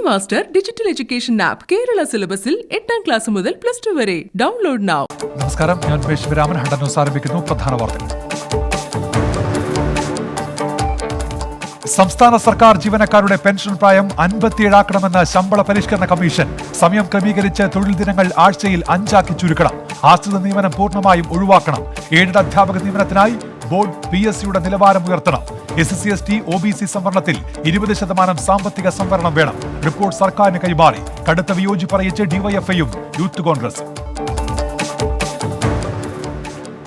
Master digital education app Kerala സിലബസിൽ 8ാം class മുതൽ +2 വരെ. Download now. നമസ്കാരം, ഞാൻ വിരാമൻ. ഹണ്ടൻ ന്യൂസ് ആരംഭിക്കുന്നു. പ്രധാന വാർത്തകൾ. സംസ്ഥാന സർക്കാർ ജീവനക്കാരുടെ പെൻഷൻ പ്രായം 57 ആക്കണമെന്ന് ശമ്പള പരിഷ്കരണ കമ്മീഷൻ. സമയം ക്രമീകരിച്ച് തൊഴിൽ ദിനങ്ങൾ ആഴ്ചയിൽ 5 ചുരുക്കണം. ആശ്രിത നിയമനം പൂർണ്ണമായും ഒഴിവാക്കണം. എയ്ഡഡ് അധ്യാപക നിയമനത്തിനായി ബോർഡ് PSCയുടെ നിലവാരം ഉയർത്തണം. SC/ST OBC സംവരണത്തിൽ 20% സാമ്പത്തിക സംവരണം വേണം. റിപ്പോർട്ട് സർക്കാരിന് കൈമാറി. കടുത്ത വിയോജിപ്പ് അറിയിച്ച് DYFIയും യൂത്ത് കോൺഗ്രസും.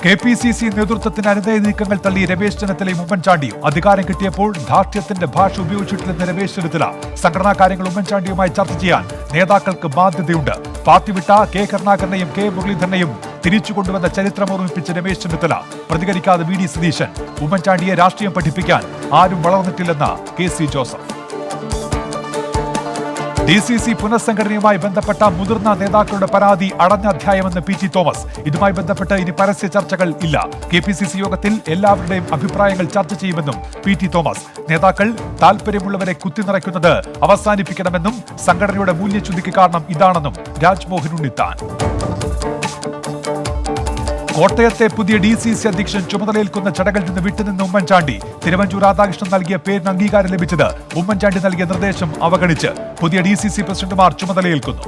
KPCC നേതൃത്വത്തിന് അനുനയ നീക്കങ്ങൾ തള്ളി രമേശ് ചെന്നിത്തലയും ഉമ്മൻചാണ്ടിയും. അധികാരം കിട്ടിയപ്പോൾ ധാർഷ്ട്യത്തിന്റെ ഭാഷ ഉപയോഗിച്ചിട്ടില്ലെന്ന് രമേശ് ചെന്നിത്തല. സംഘടനാ കാര്യങ്ങൾ ഉമ്മൻചാണ്ടിയുമായി ചർച്ച ചെയ്യാൻ നേതാക്കൾക്ക് ബാധ്യതയുണ്ട്. പാർട്ടി വിട്ട K കരുണാകരനെയും K മുരളീധരനെയും തിരിച്ചു കൊണ്ടുവന്ന ചരിത്രം ഓർമ്മിപ്പിച്ച രമേശ് ചെന്നിത്തല. പ്രതികരിക്കാതെ VD സതീശൻ. ഉമ്മൻചാണ്ടിയെ രാഷ്ട്രീയം പഠിപ്പിക്കാൻ ആരും വളർന്നിട്ടില്ലെന്ന് KC ജോസഫ്. DCC പുനഃസംഘടനയുമായി ബന്ധപ്പെട്ട മുതിർന്ന നേതാക്കളുടെ പരാതി അടഞ്ഞ അധ്യായമെന്ന് PT തോമസ്. ഇതുമായി ബന്ധപ്പെട്ട് ഇനി പരസ്യ ചർച്ചകൾ ഇല്ല. KPCC യോഗത്തിൽ എല്ലാവരുടെയും അഭിപ്രായങ്ങൾ ചർച്ച ചെയ്യുമെന്നും PT തോമസ്. നേതാക്കൾ താൽപര്യമുള്ളവരെ കുത്തിനിറയ്ക്കുന്നത് അവസാനിപ്പിക്കണമെന്നും സംഘടനയുടെ മൂല്യച്യുതിക്ക് കാരണം ഇതാണെന്നും രാജ്മോഹൻ ഉണ്ണിത്താൻ. കോട്ടയത്തെ പുതിയ DCC അധ്യക്ഷൻ ചുമതലയേൽക്കുന്ന ചടങ്ങിൽ നിന്ന് വിട്ടുനിന്ന് ഉമ്മൻചാണ്ടി. തിരുവഞ്ചൂർ രാധാകൃഷ്ണൻ നൽകിയ പേരിന് അംഗീകാരം ലഭിച്ചത് ഉമ്മൻചാണ്ടി നൽകിയ നിർദ്ദേശം അവഗണിച്ച്. പുതിയ DCC പ്രസിഡന്റുമാർ ചുമതലയേൽക്കുന്നു.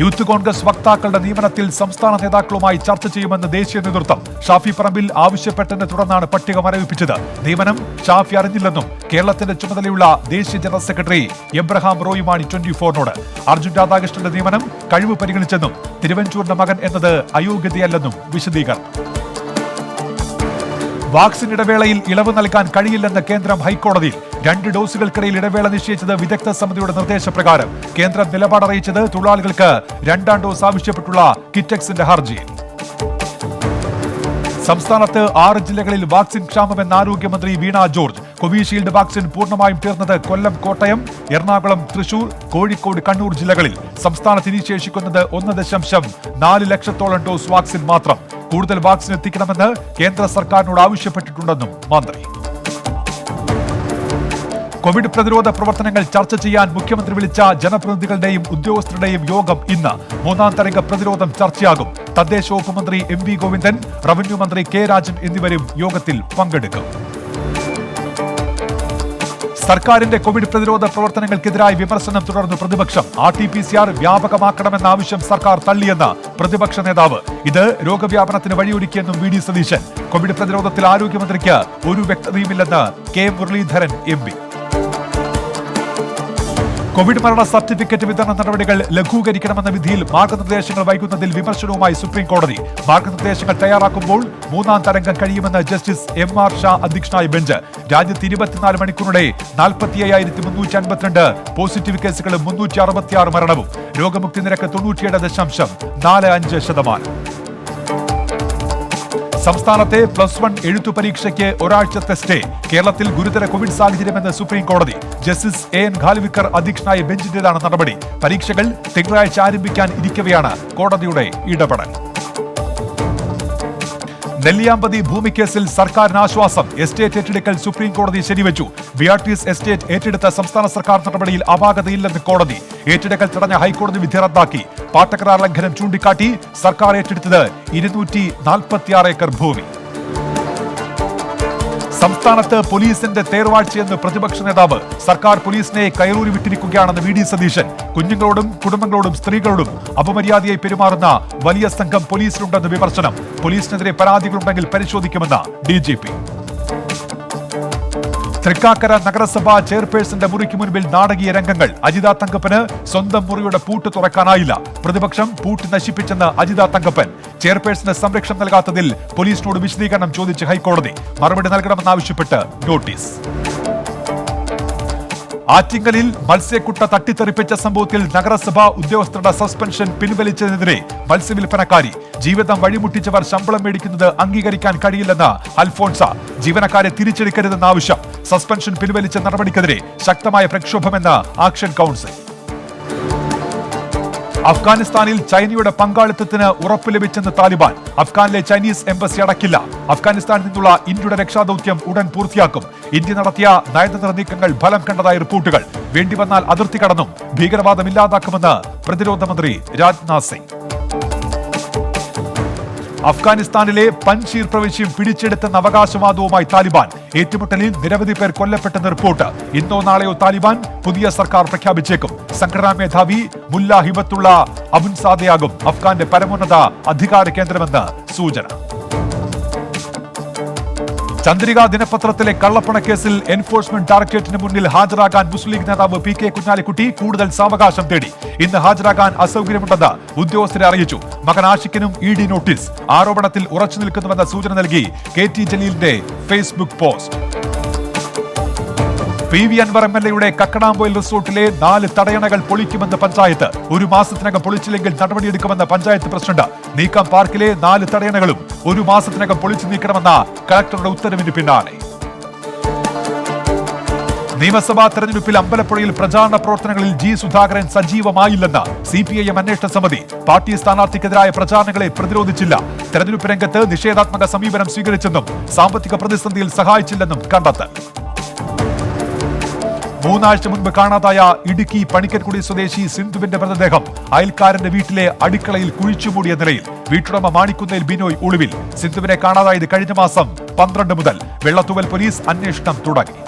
യൂത്ത് കോൺഗ്രസ് വക്താക്കളുടെ നിയമനത്തിൽ സംസ്ഥാന നേതാക്കളുമായി ചർച്ച ചെയ്യുമെന്ന് ദേശീയ നേതൃത്വം. ഷാഫി പറമ്പിൽ ആവശ്യപ്പെട്ടതിനെ തുടർന്നാണ് പട്ടിക മരവിപ്പിച്ചത്. നിയമനം ഷാഫി അറിഞ്ഞില്ലെന്നും കേരളത്തിന്റെ ചുമതലയുള്ള ദേശീയ ജനറൽ സെക്രട്ടറി എബ്രഹാം റോയുമാണ് 24നോട്. അർജുൻ രാധാകൃഷ്ണന്റെ നിയമനം കഴിവ് പരിഗണിച്ചെന്നും തിരുവഞ്ചൂരിന്റെ മകൻ എന്നത് അയോഗ്യതയല്ലെന്നും വിശദീകരണം. വാക്സിൻ ഇടവേളയിൽ ഇളവ് നൽകാൻ കഴിയില്ലെന്ന് കേന്ദ്രം ഹൈക്കോടതിയിൽ. 2 ഡോസുകൾക്കിടയിൽ ഇടവേള നിശ്ചയിച്ചത് വിദഗ്ധ സമിതിയുടെ നിർദ്ദേശപ്രകാരം. കേന്ദ്രം നിലപാടറിയിച്ചത് തൊഴിലാളികൾക്ക് 2ാം ഡോസ് ആവശ്യപ്പെട്ടുള്ള കിറ്റക്സിന്റെ ഹർജിയിൽ. സംസ്ഥാനത്ത് 6 ജില്ലകളിൽ വാക്സിൻ ക്ഷാമമെന്ന് ആരോഗ്യമന്ത്രി വീണ ജോർജ്. കോവിഷീൽഡ് വാക്സിൻ പൂർണ്ണമായും തീർന്നത് കൊല്ലം, കോട്ടയം, എറണാകുളം, തൃശൂർ, കോഴിക്കോട്, കണ്ണൂർ ജില്ലകളിൽ. സംസ്ഥാനത്ത് ഇനി ശേഷിക്കുന്നത് 1.4 ലക്ഷത്തോളം ഡോസ് വാക്സിൻ മാത്രം. കൂടുതൽ വാക്സിൻ എത്തിക്കണമെന്ന് കേന്ദ്ര സർക്കാരിനോട് ആവശ്യപ്പെട്ടിട്ടുണ്ടെന്നും മന്ത്രി. കോവിഡ് പ്രതിരോധ പ്രവർത്തനങ്ങൾ ചർച്ച ചെയ്യാൻ മുഖ്യമന്ത്രി വിളിച്ച ജനപ്രതിനിധികളുടെയും ഉദ്യോഗസ്ഥരുടെയും യോഗം ഇന്ന്. 3ാം തരംഗ പ്രതിരോധം ചർച്ചയാകും. തദ്ദേശ വകുപ്പ് മന്ത്രി MV ഗോവിന്ദൻ, റവന്യൂ മന്ത്രി K രാജൻ എന്നിവരും യോഗത്തിൽ പങ്കെടുക്കും. സർക്കാരിന്റെ കോവിഡ് പ്രതിരോധ പ്രവർത്തനങ്ങൾക്കെതിരായി വിമർശനം തുടർന്ന് പ്രതിപക്ഷം. RT-PCR വ്യാപകമാക്കണമെന്ന ആവശ്യം സർക്കാർ തള്ളിയെന്ന് പ്രതിപക്ഷ നേതാവ്. ഇത് രോഗവ്യാപനത്തിന് വഴിയൊരുക്കിയെന്നും VD സതീശൻ. കോവിഡ് പ്രതിരോധത്തിൽ ആരോഗ്യമന്ത്രിക്ക് ഒരു വ്യക്തതയുമില്ലെന്ന് K മുരളീധരൻ MP. കോവിഡ് മരണ സർട്ടിഫിക്കറ്റ് വിതരണ നടപടികൾ ലഘൂകരിക്കണമെന്ന വിധിയിൽ മാർഗനിർദ്ദേശങ്ങൾ വൈകുന്നതിൽ വിമർശനവുമായി സുപ്രീം കോടതി. മാർഗനിർദ്ദേശങ്ങൾ തയ്യാറാക്കുമ്പോൾ 3ാം തരംഗം കഴിയുമെന്ന് ജസ്റ്റിസ് MR ഷാ അധ്യക്ഷനായ ബെഞ്ച്. രാജ്യത്ത് 24 മണിക്കൂറിടെ 45,352 പോസിറ്റീവ് കേസുകളും 366 മരണവും. രോഗമുക്തി നിരക്ക് 97.45%. സംസ്ഥാനത്തെ +1 എഴുത്തു പരീക്ഷയ്ക്ക് ഒരാഴ്ചത്തെ സ്റ്റേ. കേരളത്തിൽ ഗുരുതര കോവിഡ് സാഹചര്യമെന്ന് സുപ്രീം കോടതി. ജസ്റ്റിസ് AN ഖാലിവിക്കർ അധ്യക്ഷനായ ബെഞ്ചിന്റേതാണ് നടപടി. പരീക്ഷകൾ തിങ്കളാഴ്ച ആരംഭിക്കാൻ ഇരിക്കവെയാണ് കോടതിയുടെ ഇടപെടൽ. നെല്ലിയാമ്പതി ഭൂമിക്കേസിൽ സർക്കാരിന് ആശ്വാസം. എസ്റ്റേറ്റ് ഏറ്റെടുക്കൽ സുപ്രീം കോടതി ശരിവച്ചു. ബിയാട്രീസ് എസ്റ്റേറ്റ് ഏറ്റെടുത്ത സംസ്ഥാന സർക്കാർ നടപടിയിൽ അപാകതയില്ലെന്ന് കോടതി. ഏറ്റെടുക്കൽ തടഞ്ഞ ഹൈക്കോടതി വിധി റദ്ദാക്കി. പാട്ടക്കരാർ ലംഘനം ചൂണ്ടിക്കാട്ടി സർക്കാർ ഏറ്റെടുത്തത് 246 ഏക്കർ ഭൂമി. സംസ്ഥാനത്ത് പോലീസിന്റെ തേർവാഴ്ചയെന്ന് പ്രതിപക്ഷ നേതാവ്. സർക്കാർ പോലീസിനെ കയറൂരി വിട്ടിരിക്കുകയാണെന്ന് VD സതീശൻ. കുഞ്ഞുങ്ങളോടും കുടുംബങ്ങളോടും സ്ത്രീകളോടും അപമര്യാദയായി പെരുമാറുന്ന വലിയ സംഘം പോലീസിലുണ്ടെന്ന് വിമർശനം. പോലീസിനെതിരെ പരാതികളുണ്ടെങ്കിൽ പരിശോധിക്കുമെന്ന് DGP. തൃക്കാക്കര നഗരസഭാ ചെയർപേഴ്സന്റെ മുറിക്ക് മുൻപിൽ നാടകീയ രംഗങ്ങൾ. അജിത തങ്കപ്പന് സ്വന്തം മുറിയുടെ പൂട്ട് തുറക്കാനായില്ല. പ്രതിപക്ഷം പൂട്ട് നശിപ്പിച്ചെന്ന് അജിത തങ്കപ്പൻ. ചെയർപേഴ്സന് സംരക്ഷണം നൽകാത്തതിൽ പോലീസിനോട് വിശദീകരണം ചോദിച്ച് ഹൈക്കോടതി. മറുപടി നൽകണമെന്നാവശ്യപ്പെട്ട് നോട്ടീസ്. ആറ്റിങ്ങലിൽ മത്സ്യക്കുട്ട തട്ടിത്തെറിപ്പിച്ച സംഭവത്തിൽ നഗരസഭാ ഉദ്യോഗസ്ഥരുടെ സസ്പെൻഷൻ പിൻവലിച്ചതിനെതിരെ മത്സ്യവിൽപ്പനക്കാരി. ജീവിതം വഴിമുട്ടിച്ചവർ ശമ്പളം മേടിക്കുന്നത് അംഗീകരിക്കാൻ കഴിയില്ലെന്ന് അൽഫോൺസ. ജീവനക്കാരെ തിരിച്ചെടുക്കരുതെന്ന ആവശ്യം. സസ്പെൻഷൻ പിൻവലിച്ച നടപടിക്കെതിരെ ശക്തമായ പ്രക്ഷോഭമെന്ന് ആക്ഷൻ കൗൺസിൽ. അഫ്ഗാനിസ്ഥാനിൽ ചൈനയുടെ പങ്കാളിത്തത്തിന് ഉറപ്പ് ലഭിച്ചെന്ന് താലിബാൻ. അഫ്ഗാനിലെ ചൈനീസ് എംബസി അടക്കില്ല. അഫ്ഗാനിസ്ഥാനിൽ നിന്നുള്ള ഇന്ത്യയുടെ രക്ഷാദൌത്യം ഉടൻ പൂർത്തിയാക്കും. ഇന്ത്യ നടത്തിയ നയതന്ത്ര നീക്കങ്ങൾ ഫലം കണ്ടതായി റിപ്പോർട്ടുകൾ. വേണ്ടിവന്നാൽ അതിർത്തി കടന്നും ഭീകരവാദം ഇല്ലാതാക്കുമെന്ന് പ്രതിരോധ മന്ത്രി രാജ്നാഥ് സിംഗ്. അഫ്ഗാനിസ്ഥാനിലെ പൻഷീർ പ്രവിശ്യം പിടിച്ചെടുത്തെന്ന അവകാശവാദവുമായി താലിബാൻ. ഏറ്റുമുട്ടലിൽ നിരവധി പേർ കൊല്ലപ്പെട്ടെന്ന് റിപ്പോർട്ട്. ഇന്നോ നാളെയോ താലിബാൻ പുതിയ സർക്കാർ പ്രഖ്യാപിച്ചേക്കും. സംഘടനാ മേധാവി മുല്ല ഹിബത്തുള്ള അബുൻസാദയാകും അഫ്ഗാന്റെ പരമോന്നത അധികാര കേന്ദ്രമെന്ന് സൂചന. ചന്ദ്രിക ദിനപത്രത്തിലെ കള്ളപ്പണക്കേസിൽ എൻഫോഴ്സ്മെന്റ് ഡയറക്ടറേറ്റിന് മുന്നിൽ ഹാജരാകാൻ മുസ്ലിം ലീഗ് നേതാവ് പി കെ കുഞ്ഞാലിക്കുട്ടി കൂടുതൽ സാവകാശം തേടി. ഇന്ന് ഹാജരാകാൻ അസൗകര്യമുണ്ടെന്ന് ഉദ്യോഗസ്ഥരെ അറിയിച്ചു. മകൻ ആഷിഖിനും ഇ ഡി നോട്ടീസ്. ആരോപണത്തിൽ ഉറച്ചു നിൽക്കുന്നുവെന്ന സൂചന നൽകി കെ ടി ജലീലിന്റെ ഫേസ്ബുക്ക് പോസ്റ്റ്. പി വി അൻവർ എംഎൽഎയുടെ കക്കടാംപൊയിൽ റിസോർട്ടിലെ 4 തടയണകൾ പൊളിക്കുമെന്ന് പഞ്ചായത്ത്. ഒരു മാസത്തിനകം പൊളിച്ചില്ലെങ്കിൽ നടപടിയെടുക്കുമെന്ന് പഞ്ചായത്ത് പ്രസിഡന്റ്. നീക്കം പാർക്കിലെ 4 തടയണകളും 1 മാസത്തിനകം പൊളിച്ചു നീക്കണമെന്ന കളക്ടറുടെ ഉത്തരവിന് പിന്നാലെ. നിയമസഭാ തെരഞ്ഞെടുപ്പിൽ അമ്പലപ്പുഴയിൽ പ്രചാരണ പ്രവർത്തനങ്ങളിൽ ജി സുധാകരൻ സജീവമായില്ലെന്ന് CPIM അന്വേഷണ സമിതി. പാർട്ടി സ്ഥാനാർത്ഥിക്കെതിരായ പ്രചാരണങ്ങളെ പ്രതിരോധിച്ചില്ല. തെരഞ്ഞെടുപ്പ് രംഗത്ത് നിഷേധാത്മക സമീപനം സ്വീകരിച്ചെന്നും സാമ്പത്തിക പ്രതിസന്ധിയിൽ സഹായിച്ചില്ലെന്നും കണ്ടെത്തൽ. 3 ആഴ്ച മുൻപ് കാണാതായ ഇടുക്കി പണിക്കൻകുടി സ്വദേശി സിന്ധുവിന്റെ മൃതദേഹം അയൽക്കാരന്റെ വീട്ടിലെ അടുക്കളയിൽ കുഴിച്ചുമൂടിയ നിലയിൽ. വീട്ടുടമ മാണിക്കുന്നേൽ ബിനോയ് ഒളിവിൽ. സിന്ധുവിനെ കാണാതായത് കഴിഞ്ഞ മാസം 12 മുതൽ. വെള്ളത്തൂവൽ പോലീസ് അന്വേഷണം തുടങ്ങി.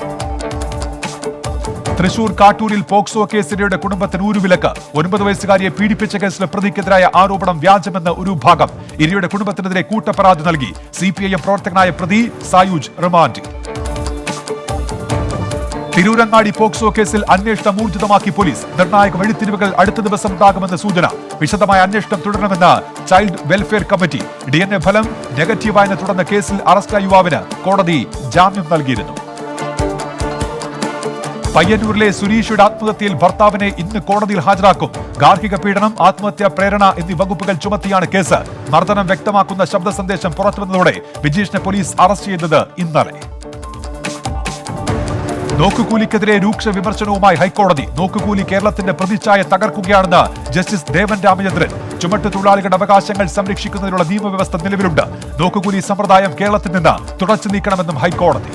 തൃശൂർ കാട്ടൂരിൽ പോക്സോ കേസിനിടെ കുടുംബത്തിന് ഊരുവിലക്ക്. 9 വയസ്സുകാരിയെ പീഡിപ്പിച്ച കേസിലെ പ്രതിക്കെതിരായ ആരോപണം വ്യാജമെന്ന് ഒരു വിഭാഗം. ഇരയുടെ കുടുംബത്തിനെതിരെ കൂട്ടപ്പരാതി നൽകി. CPIM പ്രവർത്തകനായ പ്രതി സായൂജ് റിമാൻഡിൽ. തിരൂരങ്ങാടി പോക്സോ കേസിൽ അന്വേഷണം ഊർജിതമാക്കി പോലീസ്. നിർണായക വഴിത്തിരിവുകൾ അടുത്ത ദിവസം ഉണ്ടാകുമെന്ന് സൂചന. വിശദമായ അന്വേഷണം തുടരണമെന്ന് ചൈൽഡ് വെൽഫെയർ കമ്മിറ്റി. DNA ഫലം നെഗറ്റീവായതിനെ തുടർന്ന് കേസിൽ അറസ്റ്റായ യുവാവിന് കോടതി ജാമ്യം നൽകിയിരുന്നു. പയ്യന്നൂരിലെ സുരീഷയുടെ ആത്മഹത്യയിൽ ഭർത്താവിനെ ഇന്ന് കോടതിയിൽ ഹാജരാക്കും. ഗാർഹിക പീഡനം, ആത്മഹത്യാ പ്രേരണ എന്നീ വകുപ്പുകൾ ചുമത്തിയാണ് കേസ്. മർദ്ദനം വ്യക്തമാക്കുന്ന ശബ്ദ സന്ദേശം പുറത്തുവന്നതോടെ വിജീഷിനെ പോലീസ് അറസ്റ്റ് ചെയ്തത് ഇന്നലെ. നോക്കുകൂലിക്കെതിരെ രൂക്ഷ വിമർശനവുമായി ഹൈക്കോടതി. നോക്കുകൂലി കേരളത്തിന്റെ പ്രതിച്ഛായ തകർക്കുകയാണെന്ന് ജസ്റ്റിസ് ദേവൻ രാമചന്ദ്രൻ. ചുമട്ട് തൊഴിലാളികളുടെ അവകാശങ്ങൾ സംരക്ഷിക്കുന്നതിനുള്ള നിയമവ്യവസ്ഥ നിലവിലുണ്ട്. നോക്കുകൂലി സമ്പ്രദായം കേരളത്തിൽ നിന്ന് തുടച്ചു നീക്കണമെന്നും ഹൈക്കോടതി.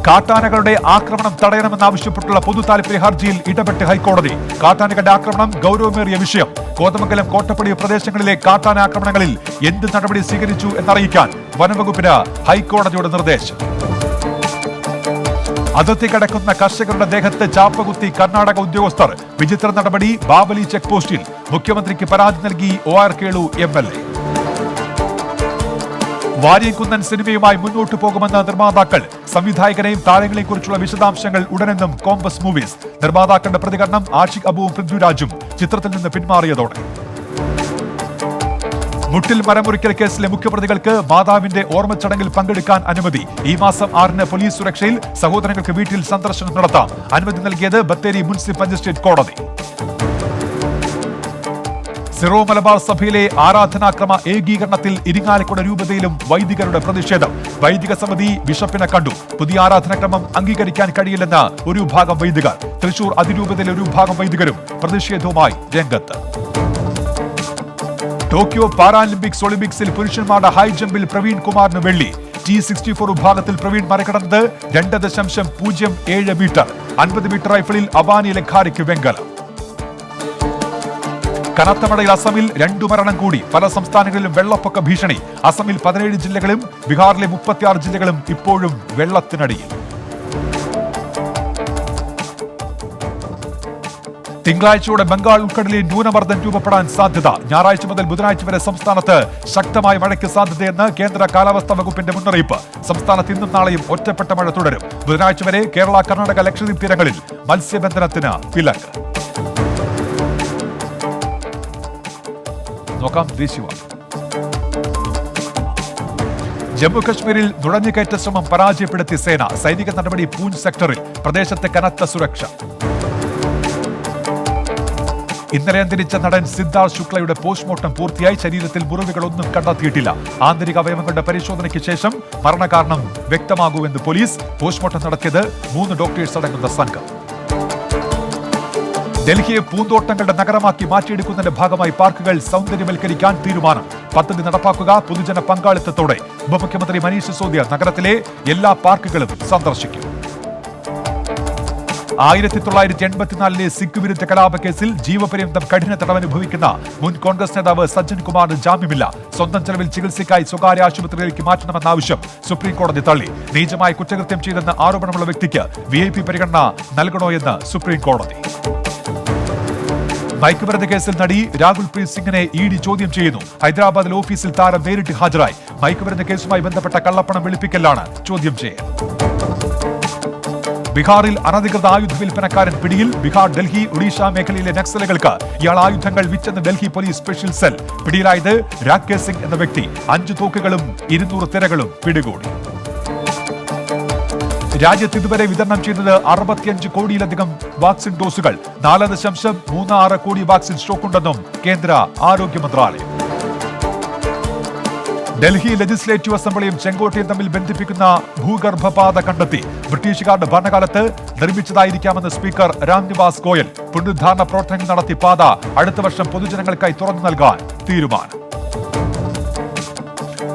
കാട്ടാനകളുടെ ആക്രമണം തടയണമെന്നാവശ്യപ്പെട്ടുള്ള പൊതു താൽപര്യ ഹർജിയിൽ ഇടപെട്ട് ഹൈക്കോടതി. കാട്ടാനകളുടെ ആക്രമണം ഗൗരവമേറിയ വിഷയം. കോതമംഗലം, കോട്ടപ്പടി പ്രദേശങ്ങളിലെ കാട്ടാന ആക്രമണങ്ങളിൽ എന്ത് നടപടി സ്വീകരിച്ചു എന്നറിയിക്കാൻ വനംവകുപ്പിന് ഹൈക്കോടതിയുടെ നിർദ്ദേശം. അതിർത്തി കടക്കുന്ന കർഷകരുടെ ദേഹത്ത് ചാപ്പകുത്തി കർണാടക ഉദ്യോഗസ്ഥർ. വിചിത്ര നടപടി ബാവലി ചെക്ക് പോസ്റ്റിൽ. മുഖ്യമന്ത്രിക്ക് പരാതി നൽകി OR കേളു MLA. വാര്യംകുന്നൻ സിനിമയുമായി മുന്നോട്ടു പോകുമെന്ന് നിർമ്മാതാക്കൾ. സംവിധായകനെയും താരങ്ങളെയും കുറിച്ചുള്ള വിശദാംശങ്ങൾ ഉടനെന്നും കോമ്പസ് മൂവീസ്. നിർമ്മാതാക്കളുടെ പ്രതികരണം ആഷിഖ് അബുവും പൃഥ്വിരാജും ചിത്രത്തിൽ നിന്ന് പിന്മാറിയതോടെ. മുട്ടിൽ മരമുറിക്കൽ കേസിലെ മുഖ്യപ്രതികൾക്ക് മാതാവിന്റെ ഓർമ്മച്ചടങ്ങിൽ പങ്കെടുക്കാൻ അനുമതി. ഈ മാസം 6-ന് പോലീസ് സുരക്ഷയിൽ സഹോദരങ്ങൾക്ക് വീട്ടിൽ സന്ദർശനം നടത്താം. അനുമതി നൽകിയത് ബത്തേരി മുനിസിപ്പൽ മജിസ്ട്രേറ്റ് കോടതി. സിറോ മലബാർ സഭയിലെ ആരാധനാക്രമ ഏകീകരണത്തിൽ ഇരിങ്ങാലക്കുട രൂപതയിലും വൈദികരുടെ പ്രതിഷേധം. വൈദിക സമിതി ബിഷപ്പിനെ കണ്ടു. പുതിയ ആരാധനാക്രമം അംഗീകരിക്കാൻ കഴിയില്ലെന്ന് ഒരു വിഭാഗം വൈദികർ. തൃശൂർ അതിരൂപതയിലെ ഒരു വിഭാഗം വൈദികരും പ്രതിഷേധവുമായി രംഗത്ത്. ടോക്കിയോ പാരാലിമ്പിക്സ് ഒളിമ്പിക്സിൽ പുരുഷന്മാരുടെ ഹൈ ജമ്പിൽ പ്രവീൺ കുമാറിന് വെള്ളി. T64 വിഭാഗത്തിൽ പ്രവീൺ മറികടന്നത് 2.07 മീറ്റർ. 50 മീറ്റർ റൈഫിളിൽ അവാനി ലഖാരിക്ക് വെങ്കലം. കനത്ത മഴയിൽ അസമിൽ 2 മരണം കൂടി. പല സംസ്ഥാനങ്ങളിലും വെള്ളപ്പൊക്ക ഭീഷണി. അസമിൽ 17 ജില്ലകളും ബീഹാറിലെ 36 ജില്ലകളും ഇപ്പോഴും വെള്ളത്തിനടിയിൽ. തിങ്കളാഴ്ചയോടെ ബംഗാൾ ഉൾക്കടലിൽ ന്യൂനമർദ്ദം രൂപപ്പെടാൻ സാധ്യത. ഞായറാഴ്ച മുതൽ ബുധനാഴ്ച വരെ സംസ്ഥാനത്ത് ശക്തമായ മഴയ്ക്ക് സാധ്യതയെന്ന് കേന്ദ്ര കാലാവസ്ഥാ വകുപ്പിന്റെ മുന്നറിയിപ്പ്. സംസ്ഥാനത്ത് ഇന്നും നാളെയും ഒറ്റപ്പെട്ട മഴ തുടരും. ബുധനാഴ്ച വരെ കേരള, കർണാടക, ലക്ഷദ്വീപ് തീരങ്ങളിൽ മത്സ്യബന്ധനത്തിന് വിലക്ക്. നോക്കാം ദേശീയവാർത്ത. ജമ്മുകശ്മീരിൽ നുഴഞ്ഞുകയറ്റ ശ്രമം പരാജയപ്പെടുത്തി സേന. സൈനിക നടപടി പൂഞ്ച് സെക്ടറിൽ. പ്രദേശത്തെ കനത്ത സുരക്ഷ. ഇന്നലെ അന്തരിച്ച നടൻ സിദ്ധാർത്ഥ് ശുക്ലയുടെ പോസ്റ്റ്മോർട്ടം പൂർത്തിയായി. ശരീരത്തിൽ മുറിവുകളൊന്നും കണ്ടെത്തിയിട്ടില്ല. ആന്തരിക അവയവങ്ങളുടെ പരിശോധനയ്ക്ക് ശേഷം മരണകാരണം വ്യക്തമാകൂവെന്ന് പോലീസ്. പോസ്റ്റ്മോർട്ടം നടത്തിയത് 3 ഡോക്ടേഴ്സ് അടങ്ങുന്ന സംഘം. ഡൽഹിയെ പൂന്തോട്ടങ്ങളുടെ നഗരമാക്കി മാറ്റിയെടുക്കുന്നതിന്റെ ഭാഗമായി പാർക്കുകൾ സൗന്ദര്യവൽക്കരിക്കാൻ തീരുമാനം. പദ്ധതി നടപ്പാക്കുക പൊതുജന പങ്കാളിത്തത്തോടെ. ഉപമുഖ്യമന്ത്രി മനീഷ് സിസോദിയ നഗരത്തിലെ എല്ലാ പാർക്കുകളും സന്ദർശിക്കും. 1984 സിഖ് വിരുദ്ധ കലാപക്കേസിൽ ജീവപര്യന്തം കഠിന തടവനുഭവിക്കുന്ന മുൻ കോൺഗ്രസ് നേതാവ് സജ്ജൻ കുമാറിന് ജാമ്യമില്ല. സ്വന്തം ചെലവിൽ ചികിത്സയ്ക്കായി സ്വകാര്യ ആശുപത്രിയിലേക്ക് മാറ്റണമെന്ന ആവശ്യം സുപ്രീം കോടതി തള്ളി. നീചമായ കുറ്റകൃത്യം ചെയ്തെന്ന് ആരോപണമുള്ള വ്യക്തിക്ക് VIP പരിഗണന നൽകണോ എന്ന് സുപ്രീം കോടതി. മയക്കുമരുന്ന് കേസിൽ നടി രാഹുൽ പ്രീത് സിംഗിനെ ED ചോദ്യം ചെയ്യുന്നു. ഹൈദരാബാദിൽ ഓഫീസിൽ താരം നേരിട്ട് ഹാജരായി. മയക്കുമരുന്ന് കേസുമായി ബന്ധപ്പെട്ട കള്ളപ്പണം വെളുപ്പിക്കലാണ് ചോദ്യം ചെയ്യൽ. ബീഹാറിൽ അനധികൃത ആയുധ വിൽപ്പനക്കാരൻ പിടിയിൽ. ബീഹാർ, ഡൽഹി, ഒഡീഷ മേഖലയിലെ നക്സലുകൾക്ക് ഇയാൾ ആയുധങ്ങൾ വിറ്റെന്ന് ഡൽഹി പോലീസ് സ്പെഷ്യൽ സെൽ. പിടിയിലായത് രാകേഷ് സിംഗ് എന്ന വ്യക്തി. 5 തോക്കുകളും 200 തിരകളും പിടികൂടി. രാജ്യത്ത് ഇതുവരെ വിതരണം ചെയ്തത് 65 കോടിയിലധികം വാക്സിൻ ഡോസുകൾ. 4.36 കോടി വാക്സിൻ സ്റ്റോക്കുണ്ടെന്നും കേന്ദ്ര ആരോഗ്യ മന്ത്രാലയം. ഡൽഹി ലെജിസ്ലേറ്റീവ് അസംബ്ലിയും ചെങ്കോട്ടയും തമ്മിൽ ബന്ധിപ്പിക്കുന്ന ഭൂഗർഭപാത കണ്ടെത്തി. ബ്രിട്ടീഷുകാരുടെ ഭരണകാലത്ത് നിർമ്മിച്ചതായിരിക്കാമെന്ന് സ്പീക്കർ രാംനിവാസ് ഗോയൽ. പുനരുദ്ധാരണ പ്രവർത്തനങ്ങൾ നടത്തി പാത അടുത്ത വർഷം പൊതുജനങ്ങൾക്കായി തുറന്നു നൽകാൻ തീരുമാനം.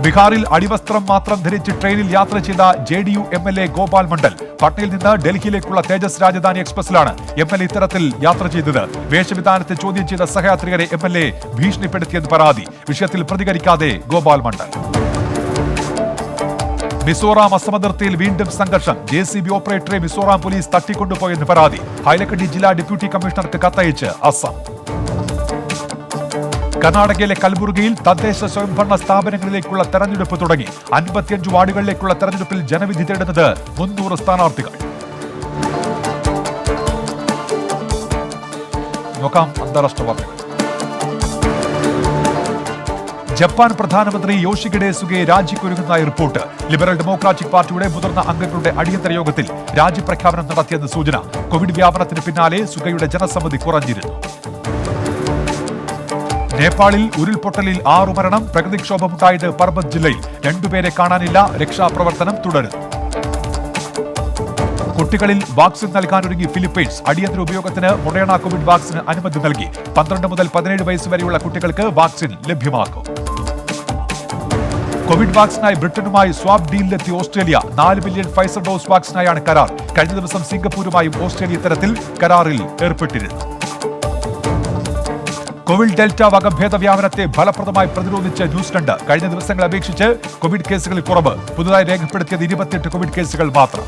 ബീഹാറിൽ അടിവസ്ത്രം മാത്രം ധരിച്ച് ട്രെയിനിൽ യാത്ര ചെയ്ത JDU MLA ഗോപാൽ മണ്ഡൽ. പട്നയിൽ നിന്ന് ഡൽഹിയിലേക്കുള്ള തേജസ് രാജധാനി എക്സ്പ്രസിലാണ് MLA ഇത്തരത്തിൽ യാത്ര ചെയ്തത്. വേഷവിധാനത്തെ ചോദ്യം ചെയ്ത സഹയാത്രികരെ MLA ഭീഷണിപ്പെടുത്തിയെന്ന് പരാതി. വിഷയത്തിൽ പ്രതികരിക്കാതെ ഗോപാൽ മണ്ഡൽ. മിസോറാം അസമതിർത്തിയിൽ വീണ്ടും സംഘർഷം. JCB ഓപ്പറേറ്ററെ മിസോറാം പോലീസ് തട്ടിക്കൊണ്ടുപോയെന്ന് പരാതി. ഹൈലക്കണ്ടി ജില്ലാ ഡെപ്യൂട്ടി കമ്മീഷണർക്ക് കത്തയച്ച് അസം. കർണാടകയിലെ കൽബുർഗിയിൽ തദ്ദേശ സ്വയംഭരണ സ്ഥാപനങ്ങളിലേക്കുള്ള തെരഞ്ഞെടുപ്പ് തുടങ്ങി. 55 വാർഡുകളിലേക്കുള്ള തെരഞ്ഞെടുപ്പിൽ ജനവിധി തേടുന്നത് 300 സ്ഥാനാർത്ഥികൾ. നോക്കാം അന്താരാഷ്ട്ര വാർത്തകൾ. ജപ്പാൻ പ്രധാനമന്ത്രി Yoshihide Suga രാജിക്കൊരുങ്ങുന്നതായി report. Liberal democratic പാർട്ടിയുടെ മുതിർന്ന അംഗങ്ങളുടെ അടിയന്തര യോഗത്തിൽ രാജിപ്രഖ്യാപനം നടത്തിയെന്ന് സൂചന. കോവിഡ് വ്യാപനത്തിന് പിന്നാലെ സുഗയുടെ ജനസമ്മതി കുറഞ്ഞിരുന്നു. നേപ്പാളിൽ ഉരുൾപൊട്ടലിൽ 6 മരണം. പ്രകൃതിക്ഷോഭമുണ്ടായത് പർബത് ജില്ലയിൽ. 2 പേരെ കാണാനില്ല. രക്ഷാപ്രവർത്തനം തുടരുന്നു. കുട്ടികളിൽ വാക്സിൻ നൽകാനൊരുങ്ങി ഫിലിപ്പൈൻസ്. അടിയന്തര ഉപയോഗത്തിന് മൊഡേണ കോവിഡ് വാക്സിന് അനുമതി നൽകി. 12 മുതൽ 17 വയസ്സ് വരെയുള്ള കുട്ടികൾക്ക് വാക്സിൻ ലഭ്യമാക്കും. കോവിഡ് വാക്സിനായി ബ്രിട്ടനുമായി സ്വാപ്പ് ഡീലിലെത്തി ഓസ്ട്രേലിയ. 4 മില്യൺ ഫൈസർ ഡോസ് വാക്സിനായാണ് കരാർ. കഴിഞ്ഞ ദിവസം സിംഗപ്പൂരുമായും ഓസ്ട്രേലിയ ഇത്തരത്തിൽ കരാറിൽ ഏർപ്പെട്ടിരുന്നു. കോവിഡ് ഡെൽറ്റ വകഭേദ വ്യാപനത്തെ ഫലപ്രദമായി പ്രതിരോധിച്ച് ന്യൂസിലൻഡ്. കഴിഞ്ഞ ദിവസങ്ങളെ അപേക്ഷിച്ച് കോവിഡ് കേസുകളിൽ കുറവ്. പുതുതായി രേഖപ്പെടുത്തിയത് 28 കോവിഡ് കേസുകൾ മാത്രം.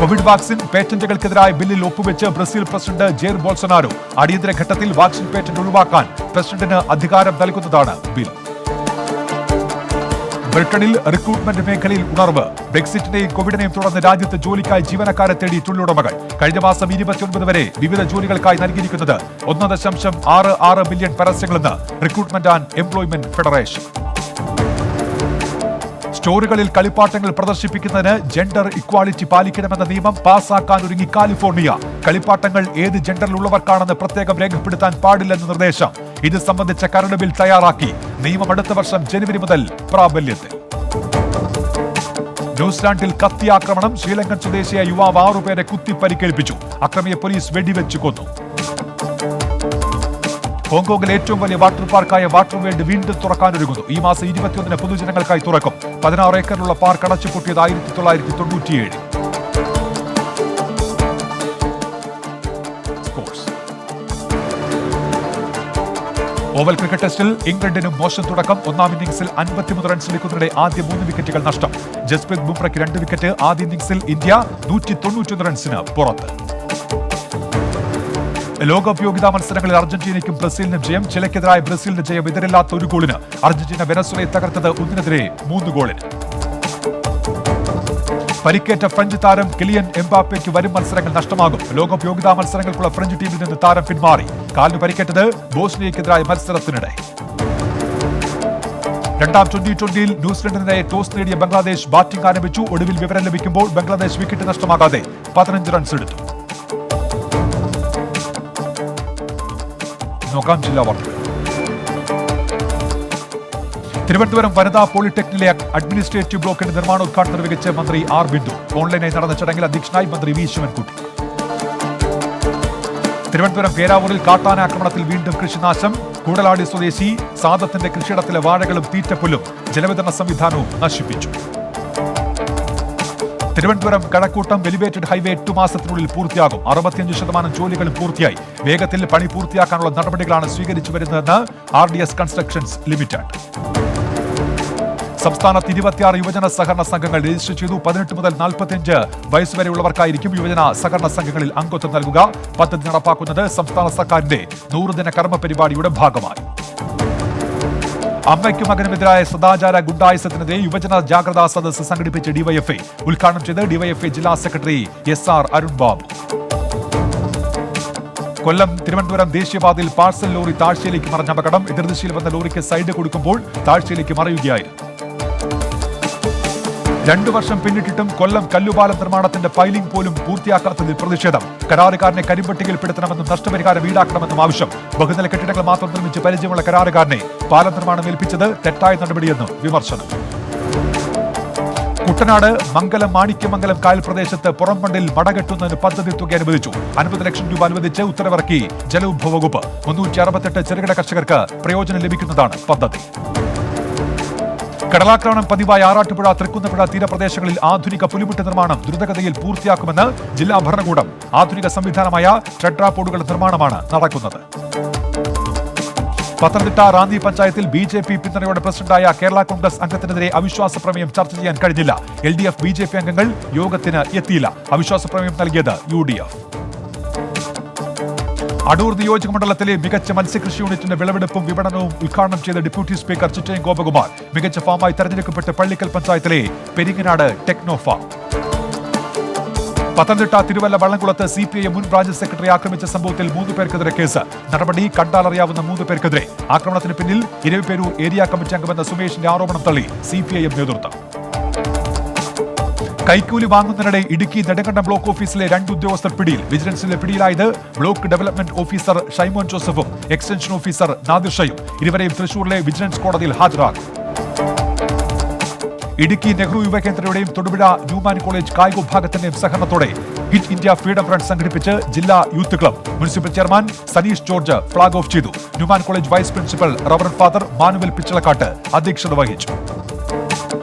കോവിഡ് വാക്സിൻ പേറ്റന്റുകൾക്കെതിരായ ബില്ലിൽ ഒപ്പുവെച്ച് ബ്രസീൽ പ്രസിഡന്റ് ജെയർ ബോൾസനാരോ. അടിയന്തര ഘട്ടത്തിൽ വാക്സിൻ പേറ്റന്റ് ഒഴിവാക്കാൻ പ്രസിഡന്റിന് അധികാരം നൽകുന്നതാണ് ബിൽ. ബ്രിട്ടനിൽ റിക്രൂട്ട്മെന്റ് മേഖലയിൽ ഉണർവ്. ബ്രെക്സിറ്റിനെയും കോവിഡിനെയും തുടർന്ന് രാജ്യത്ത് ജോലിക്കായി ജീവനക്കാരെ തേടി തൊഴിലുടമകൾ. കഴിഞ്ഞ മാസം 29 വരെ വിവിധ ജോലികൾക്കായി നൽകിയിരിക്കുന്നത് 1.66 ബില്യൺ പരസ്യങ്ങളെന്ന് റിക്രൂട്ട്മെന്റ് ആൻഡ് എംപ്ലോയ്മെന്റ് ഫെഡറേഷൻ. സ്റ്റോറുകളിൽ കളിപ്പാട്ടങ്ങൾ പ്രദർശിപ്പിക്കുന്നതിന് ജെൻഡർ ഇക്വാളിറ്റി പാലിക്കണമെന്ന നിയമം പാസാക്കാനൊരുങ്ങി കാലിഫോർണിയ. കളിപ്പാട്ടങ്ങൾ ഏത് ജെൻഡറിലുള്ളവർക്കാണെന്ന് പ്രത്യേകം രേഖപ്പെടുത്താൻ പാടില്ലെന്ന നിർദ്ദേശം. ഇത് സംബന്ധിച്ച കരട് ബിൽ തയ്യാറാക്കി. നിയമം അടുത്ത വർഷം ജനുവരി മുതൽ പ്രാബല്യത്തിൽ. ന്യൂസിലാൻഡിൽ കത്തിയാക്രമണം. ശ്രീലങ്കൻ സ്വദേശിയായ യുവാവ് 6 പേരെ കുത്തി പരിക്കേൽപ്പിച്ചു. അക്രമിയെ പോലീസ് വെടിവെച്ച് കൊന്നു. ഹോങ്കോങ്ങിലെ ഏറ്റവും വലിയ വാട്ടർ പാർക്കായ വാട്ടർ വേൾഡ് വീണ്ടും തുറക്കാനൊരുങ്ങുന്നു. ഈ മാസം 21 പൊതുജനങ്ങൾക്കായി തുറക്കും. 16 ഏക്കറിലുള്ള പാർക്ക് അടച്ചുപൂട്ടിയത് 1997. ഓവൽ ക്രിക്കറ്റ് ടെസ്റ്റിൽ ഇംഗ്ലണ്ടിനും മോശം തുടക്കം. 1ാം ഇന്നിംഗ്സിൽ 53 റൺസ് എടുക്കുന്നതിനിടെ ആദ്യ 3 വിക്കറ്റുകൾ നഷ്ടം. ജസ്പ്രീത് ബുംറയ്ക്ക് 2 വിക്കറ്റ്. ആദ്യ ഇന്നിംഗ്സിൽ ഇന്ത്യ 191 റൺസിന് പുറത്ത്. ലോകകപ്പ് യോഗ്യതാ മത്സരങ്ങളിൽ അർജന്റീനയ്ക്കും ബ്രസീലിനും ജയം. ചിലയ്ക്കെതിരായ ബ്രസീലിന്റെ ജയം എതിരില്ലാത്ത 1 ഗോളിന്. അർജന്റീന വെനസ്വലയെ തകർത്തത് 1-3 ഗോളിന്. പരിക്കേറ്റ ഫ്രഞ്ച് താരം കിലിയൻ എംബാപ്പയ്ക്ക് വരും മത്സരങ്ങൾ നഷ്ടമാകും. ലോകകപ്പ് യോഗ്യതാ മത്സരങ്ങൾക്കുള്ള ഫ്രഞ്ച് ടീമിൽ നിന്ന് താരം പിന്മാറി. കാലിന് പരിക്കേറ്റത് ബോസ്നിയയ്ക്കെതിരായ മത്സരത്തിനിടെ. 2ാം T20യിൽ ന്യൂസിലൻഡിനെതിരെ ടോസ് നേടിയ ബംഗ്ലാദേശ് ബാറ്റിംഗ് ആരംഭിച്ചു. ഒടുവിൽ വിവരം ലഭിക്കുമ്പോൾ ബംഗ്ലാദേശ് വിക്കറ്റ് നഷ്ടമാകാതെ 15 റൺസ് എടുത്തു. നോക്കാം ജില്ലാ വാർത്തകൾ. തിരുവനന്തപുരം വനിതാ പോളിടെക്നിക്കിലെ അഡ്മിനിസ്ട്രേറ്റീവ് ബ്ലോക്കിന്റെ നിർമ്മാണോദ്ഘാടനം നിർവഹിച്ച് മന്ത്രി ആർ ബിന്ദു. ഓൺലൈനായി നടന്ന ചടങ്ങിൽ അധ്യക്ഷനായി മന്ത്രി വി ശിവൻകുട്ടി. തിരുവനന്തപുരം പേരാവൂരിൽ കാട്ടാന ആക്രമണത്തിൽ വീണ്ടും കൃഷിനാശം. കൂടലാടി സ്വദേശി സാദത്തിന്റെ കൃഷിയിടത്തിലെ വാഴകളും തീറ്റപ്പുല്ലും ജലവിതരണ സംവിധാനവും നശിപ്പിച്ചു. തിരുവനന്തപുരം കഴക്കൂട്ടം എലിവേറ്റഡ് ഹൈവേ 8 മാസത്തിനുള്ളിൽ പൂർത്തിയാകും. 65% ജോലികളും പൂർത്തിയായി. വേഗത്തിൽ പണി പൂർത്തിയാക്കാനുള്ള നടപടികളാണ് സ്വീകരിച്ചു വരുന്നതെന്ന് RDS കൺസ്ട്രക്ഷൻസ് ലിമിറ്റഡ്. സംസ്ഥാനത്ത് 26 യുവജന സഹകരണ സംഘങ്ങൾ രജിസ്റ്റർ ചെയ്തു. 18 മുതൽ 45 വയസ്സ് വരെയുള്ളവർക്കായിരിക്കും യുവജന സഹകരണ സംഘങ്ങളിൽ അംഗത്വം നൽകുക. പദ്ധതി നടപ്പാക്കുന്നത് സംസ്ഥാന സർക്കാരിന്റെ 100 ദിന കർമ്മ പരിപാടിയുടെ ഭാഗമായി. അമ്മയ്ക്കും മകനുമെതിരായ സദാചാര ഗുണ്ടായുസത്തിനെതിരെ യുവജന ജാഗ്രതാ സദസ്സ് സംഘടിപ്പിച്ച് ഡിവൈഎഫ്ഐ. ഉദ്ഘാടനം ചെയ്ത് ഡിവൈഎഫ്ഐ ജില്ലാ സെക്രട്ടറി SR അരുൺ ബാബു. കൊല്ലം തിരുവനന്തപുരം ദേശീയപാതയിൽ പാഴ്സൽ ലോറി താഴ്ചയിലേക്ക് മറിഞ്ഞ അപകടം. എതിർദിശയിൽ വന്ന ലോറിക്ക് സൈഡ് കൊടുക്കുമ്പോൾ താഴ്ചയിലേക്ക് മറിയുകയായിരുന്നു. 2 വർഷം പിന്നിട്ടിട്ടും കൊല്ലം കല്ലുപാലം നിർമ്മാണത്തിന്റെ പൈലിംഗ് പോലും പൂർത്തിയാക്കാത്തതിൽ പ്രതിഷേധം. കരാറുകാരനെ കരിമ്പട്ടികയിൽപ്പെടുത്തണമെന്നും നഷ്ടപരിഹാരം ഈടാക്കണമെന്നും ആവശ്യം. ബഹുനില കെട്ടിടങ്ങൾ മാത്രം നിർമ്മിച്ച് പരിചയമുള്ള കരാറുകാരനെ പാലം നിർമ്മാണം ഏൽപ്പിച്ചത് തെറ്റായ നടപടിയെന്നും വിമർശനം. കുട്ടനാട് മംഗലം മാണിക്യമംഗലം കായൽ പ്രദേശത്ത് പുറംബണ്ടിൽ മടകെട്ടുന്നതിന് പദ്ധതി തുക അനുവദിച്ചു. 50 ലക്ഷം രൂപ അനുവദിച്ച് ഉത്തരവിറക്കി ജലവിഭവ വകുപ്പ്. 368 ചെറുകിട കർഷകർക്ക് പ്രയോജനം ലഭിക്കുന്നതാണ് പദ്ധതി. കടലാക്രമണം പതിവായ ആറാട്ടുപുഴ തൃക്കുന്നപ്പുഴ തീരപ്രദേശങ്ങളിൽ ആധുനിക പുലിമുട്ട് നിർമ്മാണം ദ്രുതഗതിയിൽ പൂർത്തിയാക്കുമെന്ന് ജില്ലാ ഭരണകൂടം. ആധുനിക സംവിധാനമായ ടെട്രാപോഡുകളുടെ നിർമ്മാണമാണ് നടക്കുന്നത്. പത്തനംതിട്ട റാന്നി പഞ്ചായത്തിൽ BJP പിന്തുണയോടെ പ്രസിഡന്റായ കേരള കോൺഗ്രസ് അംഗത്തിനെതിരെ അവിശ്വാസ പ്രമേയം ചർച്ച ചെയ്യാൻ കഴിഞ്ഞില്ല. LDF BJP അംഗങ്ങൾ യോഗത്തിന് എത്തിയില്ല. അവിശ്വാസ പ്രമേയം നൽകിയത് UDF. അടൂർ നിയോജക മണ്ഡലത്തിലെ മികച്ച മത്സ്യകൃഷി യൂണിറ്റിന്റെ വിളവെടുപ്പും വിപണനവും ഉദ്ഘാടനം ചെയ്ത ഡെപ്യൂട്ടി സ്പീക്കർ ചിറ്റയം ഗോപകുമാർ. മികച്ച ഫാമായി തെരഞ്ഞെടുക്കപ്പെട്ട പള്ളിക്കൽ പഞ്ചായത്തിലെ പെരിങ്ങനാട് ടെക്നോ ഫാം. പത്തനംതിട്ട തിരുവല്ല വള്ളംകുളത്ത് CPIM മുൻ ബ്രാഞ്ച് സെക്രട്ടറി ആക്രമിച്ച സംഭവത്തിൽ 3 പേർക്കെതിരെ കേസ്. നടപടി കണ്ടാലറിയാവുന്ന 3 പേർക്കെതിരെ. ആക്രമണത്തിന് പിന്നിൽ ഇരവിപേരൂർ ഏരിയ കമ്മിറ്റി അംഗമെന്ന സുമേഷിന്റെ ആരോപണം തള്ളി CPIM നേതൃത്വം. കൈക്കൂലി വാങ്ങുന്നതിനിടെ ഇടുക്കി നെടുങ്കണ്ടം ബ്ലോക്ക് ഓഫീസിലെ 2 ഉദ്യോഗസ്ഥർ പിടിയിൽ. വിജിലൻസിലെ പിടിയിലായത് ബ്ലോക്ക് ഡെവലപ്മെന്റ് ഓഫീസർ ഷൈമോൻ ജോസഫും എക്സ്റ്റൻഷൻ ഓഫീസർ നാദിർ ഷയും. ഇരുവരെയും തൃശൂരിലെ വിജിലൻസ് കോടതിയിൽ ഹാജരാക്കും. ഇടുക്കി നെഹ്റു യുവകേന്ദ്രയുടെയും തൊടുപുഴ ന്യൂമാൻ കോളേജ് കായിക വിഭാഗത്തിന്റെയും സഹകരണത്തോടെ ഹിറ്റ് ഇന്ത്യ ഫ്രീഡം ഫ്രണ്ട് സംഘടിപ്പിച്ച് ജില്ലാ youth club. Municipal chairman Saneesh George flag off ചെയ്തു. Newman college vice principal reverend father Manuel Pichalakkat അധ്യക്ഷത വഹിച്ചു.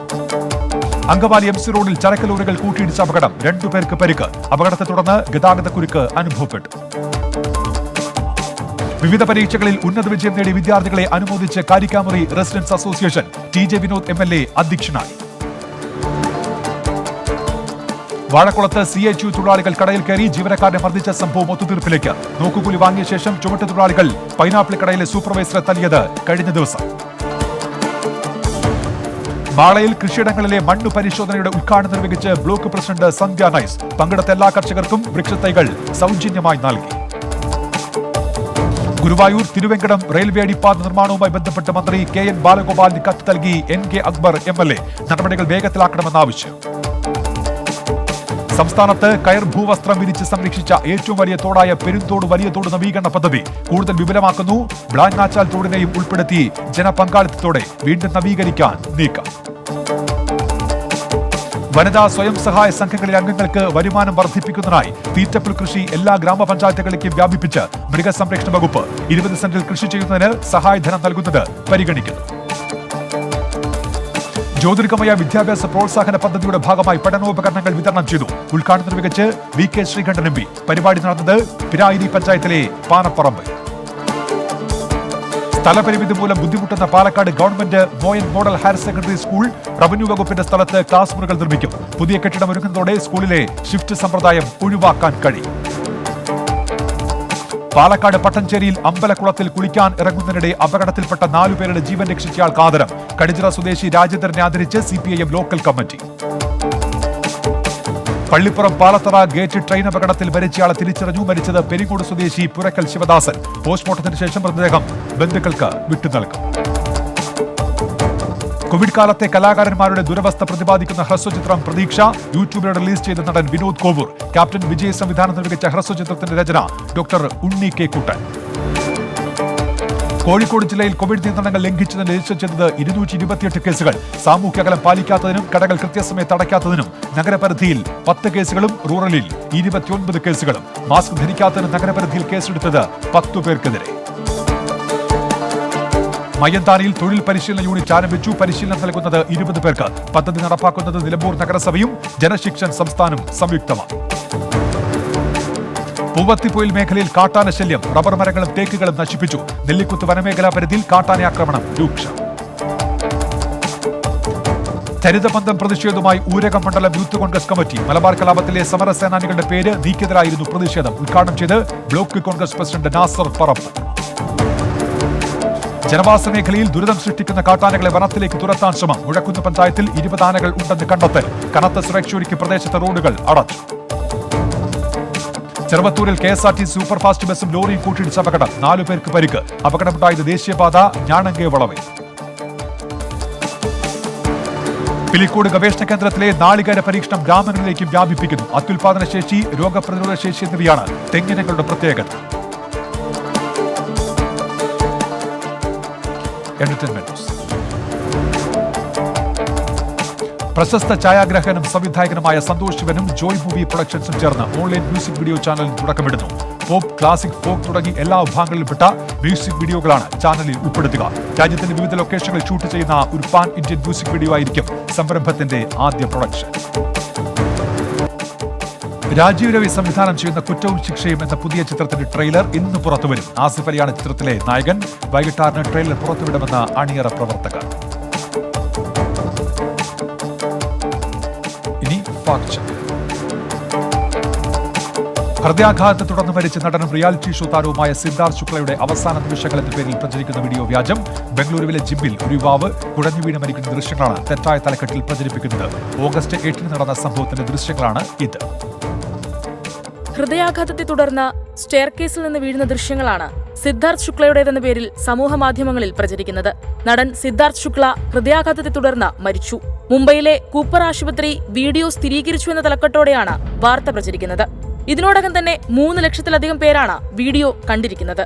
അങ്കമാലി MC റോഡിൽ ചരക്ക് ലോറികൾ കൂട്ടിയിടിച്ച അപകടം. 2 പേർക്ക് പരിക്ക്. അപകടത്തെ തുടർന്ന് ഗതാഗതക്കുരുക്ക് അനുഭവപ്പെട്ടു. വിവിധ പരീക്ഷകളിൽ ഉന്നത വിജയം നേടിയ വിദ്യാർത്ഥികളെ അനുമോദിച്ച് Karikkamuri residence association. TJ Vinod MLA അധ്യക്ഷനായി. വാഴക്കുളത്ത് CHU തൊഴിലാളികൾ കടയിൽ കയറി ജീവനക്കാരനെ മർദ്ദിച്ച സംഭവം ഒത്തുതീർപ്പിലേക്ക്. നോക്കുകൂലി വാങ്ങിയ ശേഷം ചുമട്ട് തൊഴിലാളികൾ പൈനാപ്പിൾ കടയിലെ സൂപ്പർവൈസറെ തല്ലിയത് കഴിഞ്ഞ ദിവസം. മാളയിൽ കൃഷിയിടങ്ങളിലെ മണ്ണ് പരിശോധനയുടെ ഉദ്ഘാടനം നിർവഹിച്ച് ബ്ലോക്ക് പ്രസിഡന്റ് സന്ധ്യ നൈസ്. പങ്കെടുത്ത എല്ലാ കർഷകർക്കും വൃക്ഷത്തൈകൾ സൗജന്യമായി നൽകി. ഗുരുവായൂർ തിരുവെങ്കടം റെയിൽവേ അടിപ്പാത നിർമ്മാണവുമായി ബന്ധപ്പെട്ട് മന്ത്രി KN ബാലഗോപാലിന് കത്ത് നൽകി NK അക്ബർ MLA. നടപടികൾ വേഗത്തിലാക്കണമെന്ന ആവശ്യം. സംസ്ഥാനത്ത് കയർ ഭൂവസ്ത്രം വിരിച്ച് സംരക്ഷിച്ച ഏറ്റവും വലിയ തോടായ പെരുന്തോട് വലിയ തോട് നവീകരണ പദ്ധതി കൂടുതൽ വിപുലമാക്കുന്നു. ബ്ലാങ്ങാച്ചാൽ തോടിനെയും ഉൾപ്പെടുത്തി ജനപങ്കാളിത്തത്തോടെ വീണ്ടും നവീകരിക്കാൻ നീക്കം. വനിതാ സ്വയം സഹായ സംഘങ്ങളിലെ അംഗങ്ങൾക്ക് വരുമാനം വർദ്ധിപ്പിക്കുന്നതിനായി തീറ്റപ്പുൽ കൃഷി എല്ലാ ഗ്രാമപഞ്ചായത്തുകളിലേക്കും വ്യാപിപ്പിച്ച് മൃഗസംരക്ഷണ വകുപ്പ്. 20 സെന്റിൽ കൃഷി ചെയ്യുന്നതിന് സഹായധനം നൽകുന്നത് പരിഗണിക്കുന്നു. ജ്യോതിർഗമയ വിദ്യാഭ്യാസ പ്രോത്സാഹന പദ്ധതിയുടെ ഭാഗമായി പഠനോപകരണങ്ങൾ വിതരണം ചെയ്തു. ഉദ്ഘാടനം നിർവഹിച്ച് VK ശ്രീകണ്ഠൻ MP. പരിപാടി നടന്നത് പിരായിരി പഞ്ചായത്തിലെ പാനപ്പറമ്പ്. സ്ഥലപരിമിതി മൂലം ബുദ്ധിമുട്ടുന്ന Palakkad government Moyan model higher secondary school revenue വകുപ്പിന്റെ സ്ഥലത്ത് ക്ലാസ് മുറികൾ നിർമ്മിക്കും. പുതിയ കെട്ടിടം ഒരുങ്ങുന്നതോടെ സ്കൂളിലെ ഷിഫ്റ്റ് സമ്പ്രദായം ഒഴിവാക്കാൻ കഴിയും. പാലക്കാട് പട്ടഞ്ചേരിയിൽ അമ്പലക്കുളത്തിൽ കുളിക്കാൻ ഇറങ്ങുന്നതിനിടെ അപകടത്തിൽപ്പെട്ട 4 പേരുടെ ജീവൻ രക്ഷിച്ചയാൾക്ക് ആദരം. കടിച്ചിറ സ്വദേശി രാജേന്ദ്രനെ ആദരിച്ച് CPIM local committee. Pallippuram Palathara gate train അപകടത്തിൽ മരിച്ചയാളെ തിരിച്ചറിഞ്ഞു. മരിച്ചത് പെരിങ്ങോട് സ്വദേശി പുരക്കൽ ശിവദാസൻ. പോസ്റ്റ്മോർട്ടത്തിന് ശേഷം മൃതദേഹം ബന്ധുക്കൾക്ക് വിട്ടുനൽകും. കോവിഡ് കാലത്തെ കലാകാരന്മാരുടെ ദുരവസ്ഥ പ്രതിപാദിക്കുന്ന ഹ്രസ്വചിത്രം പ്രതീക്ഷ യൂട്യൂബിൽ റിലീസ് ചെയ്ത നടൻ വിനോദ് കോവൂർ. ക്യാപ്റ്റൻ വിജയ് സംവിധാനം നിർവഹിച്ച ഹ്രസ്വചിത്രത്തിന്റെ രചന ഡോക്ടർ ഉണ്ണി K. കുട്ടൻ. കോഴിക്കോട് ജില്ലയിൽ കോവിഡ് നിയന്ത്രണങ്ങൾ ലംഘിച്ചതിന് രജിസ്റ്റർ ചെയ്തത് 228 കേസുകൾ. സാമൂഹ്യ അകലം പാലിക്കാത്തതിനും കടകൾ കൃത്യസമയത്ത് അടയ്ക്കാത്തതിനും നഗരപരിധിയിൽ 10 കേസുകളും റൂറലിൽ 29 കേസുകളും. മാസ്ക് ധരിക്കാത്തതിന് നഗരപരിധിയിൽ കേസെടുത്തത് 10 പേർക്കെതിരെ. മയ്യന്താനിയിൽ തൊഴിൽ പരിശീലന യൂണിറ്റ് ആരംഭിച്ചു. പരിശീലനം നൽകുന്നത് 20 പേർക്ക്. പദ്ധതി നടപ്പാക്കുന്നത് നിലമ്പൂർ നഗരസഭയും ജനശിക്ഷൻ സംസ്ഥാനവും സംയുക്തമാണ്. പൂവത്തിപ്പൊയിൽ മേഖലയിൽ കാട്ടാന ശല്യം. റബ്ബർ മരങ്ങളും തേക്കുകളും നശിപ്പിച്ചു. നെല്ലിക്കുത്ത് വനമേഖലാ പരിധിയിൽ കാട്ടാന ആക്രമണം രൂക്ഷം. ചരിതബന്ധം പ്രതിഷേധവുമായി ഊരകം മണ്ഡലം യൂത്ത് കോൺഗ്രസ് കമ്മിറ്റി. മലബാർ കലാപത്തിലെ സമരസേനാനികളുടെ പേര് നീക്കിയതിലായിരുന്നു പ്രതിഷേധം. ഉദ്ഘാടനം ചെയ്ത് ബ്ലോക്ക് കോൺഗ്രസ് പ്രസിഡന്റ് നാസർ പറപ്പ്. ജനവാസ മേഖലയിൽ ദുരിതം സൃഷ്ടിക്കുന്ന കാട്ടാനകളെ വനത്തിലേക്ക് തുരത്താൻ ശ്രമം. മുഴക്കുന്ന് പഞ്ചായത്തിൽ 20 ആനകൾ ഉണ്ടെന്ന് കണ്ടെത്തൽ. കനത്ത സുരക്ഷയൊരുക്കി പ്രദേശത്തെ റോഡുകൾ അടച്ചു. ചെറുവത്തൂരിൽ KSRTC സൂപ്പർഫാസ്റ്റ് ബസും ലോറിയും കൂട്ടിയിടിച്ച അപകടം. 4 പേർക്ക് പരിക്ക്. അപകടമുണ്ടായത് ദേശീയപാത ഞാണങ്കേ വളവിൽ. പിലിക്കോട് ഗവേഷണ കേന്ദ്രത്തിലെ നാളികേര പരീക്ഷണം ഗ്രാമങ്ങളിലേക്കും വ്യാപിപ്പിക്കുന്നു. അത്യുൽപാദന ശേഷി, രോഗപ്രതിരോധ ശേഷി എന്നിവയാണ് തെങ്ങിനങ്ങളുടെ പ്രത്യേകത. പ്രശസ്ത ഛായാഗ്രാഹകനും സംവിധായകനുമായ സന്തോഷ് ശിവനും ജോയ് മൂവി പ്രൊഡക്ഷൻസും ചേർന്ന് ഓൺലൈൻ മ്യൂസിക് വീഡിയോ ചാനലിന് തുടക്കമിടുന്നു. പോപ്പ്, ക്ലാസിക്, ഫോക്ക് തുടങ്ങി എല്ലാ വിഭാഗങ്ങളിൽപ്പെട്ട മ്യൂസിക് വീഡിയോകളാണ് ചാനലിൽ ഉൾപ്പെടുത്തുക. രാജ്യത്തിന്റെ വിവിധ ലൊക്കേഷനുകളിൽ ഷൂട്ട് ചെയ്യുന്ന ഒരു പാൻ ഇന്ത്യൻ മ്യൂസിക് വീഡിയോ ആയിരിക്കും സംരംഭത്തിന്റെ ആദ്യ പ്രൊഡക്ഷൻ. രാജീവ് രവി സംവിധാനം ചെയ്യുന്ന കുറ്റവും ശിക്ഷയും എന്ന പുതിയ ചിത്രത്തിന്റെ ട്രെയിലർ ഇന്ന് പുറത്തുവരും. ആസിഫ് അലിയാണ് ചിത്രത്തിലെ നായകൻ. വൈകിട്ട് 6-ന് ട്രെയിലർ പുറത്തുവിടുമെന്ന് അണിയറ പ്രവർത്തകർ. ഇനി ഫാക്ട് ചെക്ക്. ഹൃദയാഘാതത്തെ തുടർന്ന് മരിച്ച നടനും റിയാലിറ്റി ഷോ താരവുമായ സിദ്ധാർത്ഥ് ശുക്ലയുടെ അവസാന നിമിഷങ്ങൾ എന്ന പേരിൽ പ്രചരിക്കുന്ന വീഡിയോ വ്യാജം. ബംഗളൂരുവിലെ ജിമ്മിൽ ഒരു യുവാവ് കുഴഞ്ഞു വീണ് മരിക്കുന്ന ദൃശ്യങ്ങളാണ് തെറ്റായ തലക്കെട്ടിൽ പ്രചരിപ്പിക്കുന്നത്. ഓഗസ്റ്റ് 8-ന് നടന്ന സംഭവത്തിന്റെ ദൃശ്യങ്ങളാണ് ഇത്. ഹൃദയാഘാതത്തെ തുടർന്ന് സ്റ്റെയർകേസിൽ നിന്ന് വീഴുന്ന ദൃശ്യങ്ങളാണ് സിദ്ധാർത്ഥ് ശുക്ലയുടേതെന്ന പേരിൽ സമൂഹമാധ്യമങ്ങളിൽ പ്രചരിക്കുന്നത്. നടൻ സിദ്ധാർത്ഥ് ശുക്ല ഹൃദയാഘാതത്തെ തുടർന്ന് മരിച്ചു. മുംബൈയിലെ കൂപ്പർ ആശുപത്രി വീഡിയോ സ്ഥിരീകരിച്ചു എന്ന തലക്കെട്ടോടെയാണ് വാർത്ത പ്രചരിക്കുന്നത്. ഇതിനോടകം തന്നെ 3 ലക്ഷത്തിലധികം പേരാണ് വീഡിയോ കണ്ടിരിക്കുന്നത്.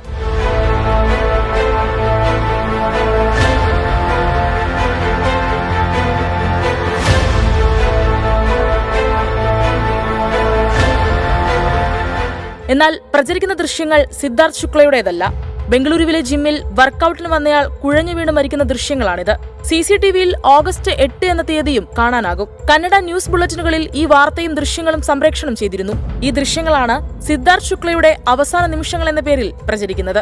എന്നാൽ പ്രചരിക്കുന്ന ദൃശ്യങ്ങൾ സിദ്ധാർത്ഥ് ശുക്ലയുടേതല്ല. ബംഗളൂരുവിലെ ജിമ്മിൽ വർക്കൌട്ടിന് വന്നയാൾ കുഴഞ്ഞു വീണ് മരിക്കുന്ന ദൃശ്യങ്ങളാണിത്. CCTVയിൽ ഓഗസ്റ്റ് 8 എന്ന തീയതിയും കാണാനാകും. കന്നഡ ന്യൂസ് ബുള്ളറ്റിനുകളിൽ ഈ വാർത്തയും ദൃശ്യങ്ങളും സംപ്രേഷണം ചെയ്തിരുന്നു. ഈ ദൃശ്യങ്ങളാണ് സിദ്ധാർത്ഥ് ശുക്ലയുടെ അവസാന നിമിഷങ്ങൾ എന്ന പേരിൽ പ്രചരിക്കുന്നത്.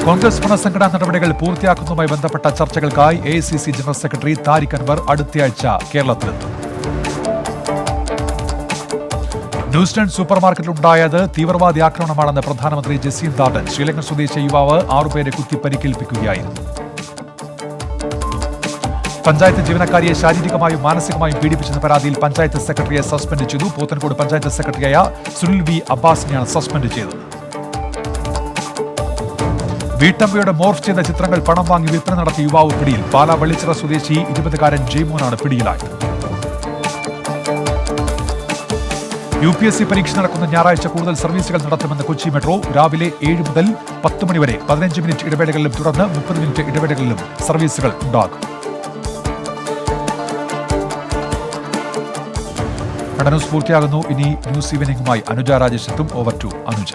കോൺഗ്രസ് പുനഃസംഘടനാ നടപടികൾ പൂർത്തിയാക്കുന്നതുമായി ബന്ധപ്പെട്ട ചർച്ചകൾക്കായി AICC general secretary Tariq Anwar അടുത്തയാഴ്ച കേരളത്തിലെത്തും. ന്യൂസിലൻഡ് സൂപ്പർമാർക്കറ്റിലുണ്ടായത് തീവ്രവാദി ആക്രമണമാണെന്ന് പ്രധാനമന്ത്രി ജസീന്ത ആർഡൻ. ശ്രീലങ്കൻ സ്വദേശി യുവാവ് 6 പേരെ കുത്തി പരിക്കേൽപ്പിക്കുകയായിരുന്നു. പഞ്ചായത്ത് ജീവനക്കാരിയെ ശാരീരികമായും മാനസികമായും പീഡിപ്പിച്ചെന്ന പരാതിയിൽ പഞ്ചായത്ത് സെക്രട്ടറിയെ സസ്പെൻഡ് ചെയ്തു. പോത്തൻകോട് പഞ്ചായത്ത് സെക്രട്ടറിയായ സുനിൽ V. അബ്ബാസിനെയാണ് സസ്പെൻഡ് ചെയ്തത്. വീട്ടമ്മയുടെ മോർഫ് ചെയ്ത ചിത്രങ്ങൾ പണം വാങ്ങി വിൽപ്പന നടത്തിയ യുവാവ് പിടിയിൽ. പാലാ വള്ളിച്ചിറ സ്വദേശി 20-കാരൻ ജെയ്മോനാണ് പിടിയിലായത്. UPSC പരീക്ഷ നടക്കുന്ന ഞായറാഴ്ച കൂടുതൽ സർവീസുകൾ നടത്തുമെന്ന് കൊച്ചി മെട്രോ. രാവിലെ 7 മുതൽ 10 മണി വരെ 15 മിനിറ്റ് ഇടവേളകളിലും തുടർന്ന് 30 മിനിറ്റ് ഇടവേളകളിലും സർവീസുകൾ ഉണ്ടാകും. ന്യൂസ് പൂർത്തിയാകുന്നു. ഇനി ന്യൂസ് ഈവനിംഗുമായി അനുജ രാജേഷ് എത്തും. Over to Anuja.